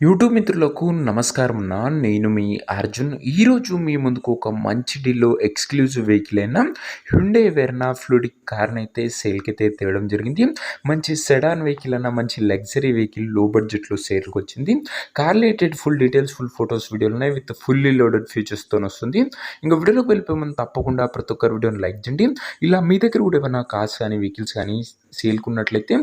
YouTube మిత్రులకు నమస్కారం అన్న. నేను మీ అర్జున్. ఈరోజు మీ ముందుకు ఒక మంచి డీల్‌లో ఎక్స్‌క్లూజివ్ వెహికల్ అయిన హ్యుండై వెర్నా ఫ్లూయిడ్ కార్‌నైతే సేల్‌కైతే తేవడం జరిగింది. మంచి సెడాన్ వెహికల్ అన్న మంచి లగ్జరీ వెహికల్ లో బడ్జెట్‌లో సేల్‌కొచ్చింది. Car related full details, full photos, వీడియోలు ఉన్నాయి. విత్ ఫుల్లీ లోడెడ్ ఫీచర్స్‌తోని వస్తుంది. ఇంక వీడియోలోకి వెళ్ళిపోయే ముందు తప్పకుండా ప్రతి ఒక్కరు వీడియోని లైక్ చేయండి. ఇలా మీ దగ్గర కూడా ఏమైనా కార్స్ కానీ, వెహికల్స్ కానీ సేల్‌కున్నట్లయితే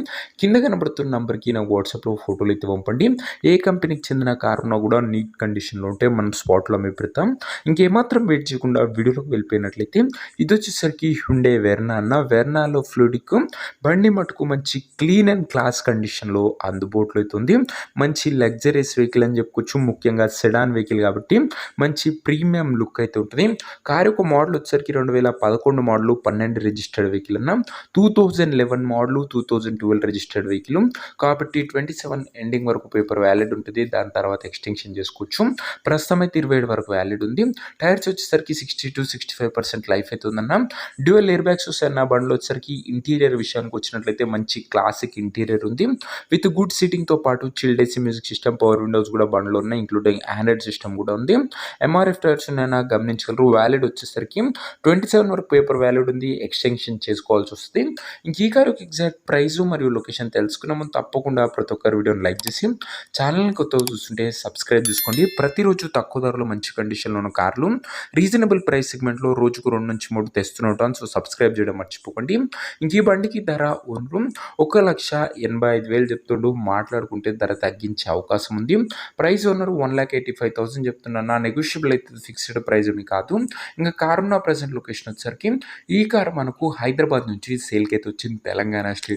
కింద కనబడుతున్న నంబర్‌కి నాకు వాట్సాప్‌లో ఫోటోలు అయితే పంపండి. ఏ కంపెనీకి చెందిన కార్ ఉన్నా కూడా నీట్ కండిషన్‌లో ఉంటే మనం స్పాట్‌లో అమ్మి పెడతాం. ఇంకేమాత్రం వెయిట్ చేయకుండా వీడియోలోకి వెళ్ళిపోయినట్లయితే ఇదొచ్చేసరికి హ్యుండై వెర్నా అన్న. వెర్నాలో ఫ్లూయిడ్‌కు బండి మటుకు మంచి క్లీన్ అండ్ క్లాస్ కండిషన్‌లో అందుబాటులో అయితే ఉంది. మంచి లగ్జరీస్ వెహికల్ అని చెప్పుకోవచ్చు. ముఖ్యంగా సెడాన్ వెహికల్ కాబట్టి మంచి ప్రీమియం లుక్ అయితే ఉంటుంది. కార్ యొక్క మోడల్ వచ్చేసరికి 2011 మోడల్ 12 రిజిస్టర్డ్ వెహికల్ అన్న. 2011 మోడల్ 2012 రిజిస్టర్డ్ వెహికల్ కాబట్టి 27 ఎండింగ్ వరకు పేపర్ వ్యాలిడ్ ఉంటుంది. దాని తర్వాత ఎక్స్టెన్షన్ చేసుకోవచ్చు. ప్రస్తుతం అయితే 27 వరకు వ్యాలిడ్ ఉంది. టైర్స్ వచ్చేసరికి 60-65% లైఫ్ అయితే ఉందన్న. డ్యూయల్ ఎయిర్ బ్యాగ్స్ వస్తాయన్న. బండ్లో వచ్చేసరికి ఇంటీరియర్ విషయానికి వచ్చినట్లయితే మంచి క్లాసిక్ ఇంటీరియర్ ఉంది. విత్ గుడ్ సీటింగ్తో పాటు chilled AC music system, power windows కూడా బండ్లో ఉన్నాయి. ఇంక్లూడింగ్ ఆండ్రాయిడ్ సిస్టమ్ కూడా ఉంది. ఎంఆర్ఎఫ్ టైర్స్ ఉన్నాయన్న గమనించగలరు. వ్యాలిడ్ వచ్చేసరికి 27 వరకు పేపర్ వ్యాలిడ్ ఉంది. ఎక్స్టెన్షన్ చేసుకోవాల్సి వస్తుంది. ఇంక ఈ కార్ యొక్క ఎగ్జాక్ట్ ప్రైస్ మరియు లొకేషన్ తెలుసుకునే ముందు తప్పకుండా ప్రతి ఒక్కరు వీడియోని లైక్ చేసి ఛానల్ని కొత్తగా చూస్తుంటే సబ్స్క్రైబ్ చేసుకోండి. ప్రతిరోజు తక్కువ ధరలో మంచి కండిషన్లో ఉన్న కార్లు రీజనబుల్ ప్రైస్ సెగ్మెంట్లో రోజుకు 2-3 తెస్తుంటాను. సో సబ్స్క్రైబ్ చేయడం మర్చిపోకండి. ఇంక ఈ బండికి ధర ఓనరు 1,85,000 చెప్తుండు. మాట్లాడుకుంటే ధర తగ్గించే అవకాశం ఉంది. ప్రైస్ ఓనరు 1,85,000 చెప్తున్నా. నా నెగోషియబుల్ అయితే ఫిక్స్డ్ ప్రైస్ ఏమి కాదు. ఇంకా కార్ ఉన్న ప్రజెంట్ లొకేషన్ వచ్చేసరికి ఈ కార్ మనకు హైదరాబాద్ నుంచి సేల్కి అయితే వచ్చింది. తెలంగాణ స్టేట్.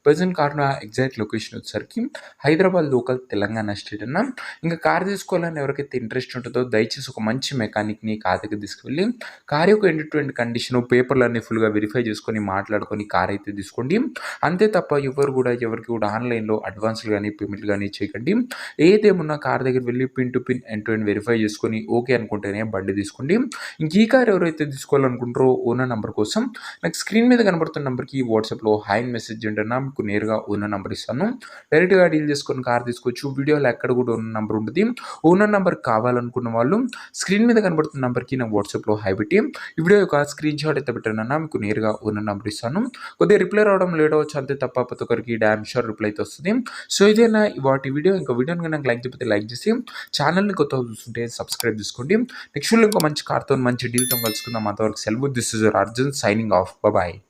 ప్రజెంట్ కార్ ఉన్న ఎగ్జాక్ట్ లొకేషన్ వచ్చేసరికి హైదరాబాద్ లోకల్ తెలంగాణ స్టేట్ అన్న. ఇంకా కార్ తీసుకోవాలని ఎవరికైతే ఇంట్రెస్ట్ ఉంటుందో దయచేసి ఒక మంచి మెకానిక్ని కార్ దగ్గర తీసుకువెళ్ళి కార్ యొక్క ఎండ్ టు ఎండ్ కండిషన్, పేపర్లు అన్ని ఫుల్గా వెరిఫై చేసుకొని మాట్లాడుకొని కార్ అయితే తీసుకోండి. అంతే తప్ప ఎవరికి కూడా ఆన్లైన్లో అడ్వాన్స్లు కానీ పేమెంట్లు కానీ చేయకండి. ఏదేమున్నా కార్ దగ్గర వెళ్ళి pin to pin end to end verify చేసుకొని ఓకే అనుకుంటేనే బండి తీసుకోండి. ఇంక ఈ కార్ ఎవరైతే తీసుకోవాలనుకుంటారో ఓనర్ నెంబర్ కోసం నాకు స్క్రీన్ మీద కనబడుతున్న నెంబర్కి వాట్సాప్లో హాయ్ మెసేజ్ చేయండి. మీకు నేరుగా ఓనర్ నెంబర్ ఇస్తాను. డైరెక్ట్గా డీల్ చేసుకొని కార్ తీసుకోవచ్చు. వీడియోలో ఎక్కడ కూడా ఓనర్ నెంబర్ ఉంటుంది. ఓనర్ నెంబర్ కావాలనుకున్న వాళ్ళు స్క్రీన్ మీద కనబడుతున్న నెంబర్కి నాకు వాట్సాప్లో హాయ్ పెట్టి ఈ వీడియో యొక్క స్క్రీన్ షాట్ అయితే పెట్టానన్నా మీకు నేరుగా ఓనర్ నెంబర్ ఇస్తాను. కొద్దిగా రిప్లై రావడం లేట్ అవ్వచ్చు. అంతే తప్ప ప్రతి ఒక్కరికి డ్యామ్ షూర్ రిప్లై అయితే వస్తుంది. సో ఇదేనా వాటి వీడియో. ఇంకా వీడియోని నాకు లైక్ చెప్తే లైక్ చేసి ఛానల్ని కొత్తగా చూస్తుంటే సబ్స్క్రైబ్ చేసుకోండి. నెక్స్ట్ వీడియో ఇంకో మంచి కార్తో మంచి డీల్తో కలుసుకుందాం. అంతవరకు సెలవు. This is your Arjun signing off. Bye.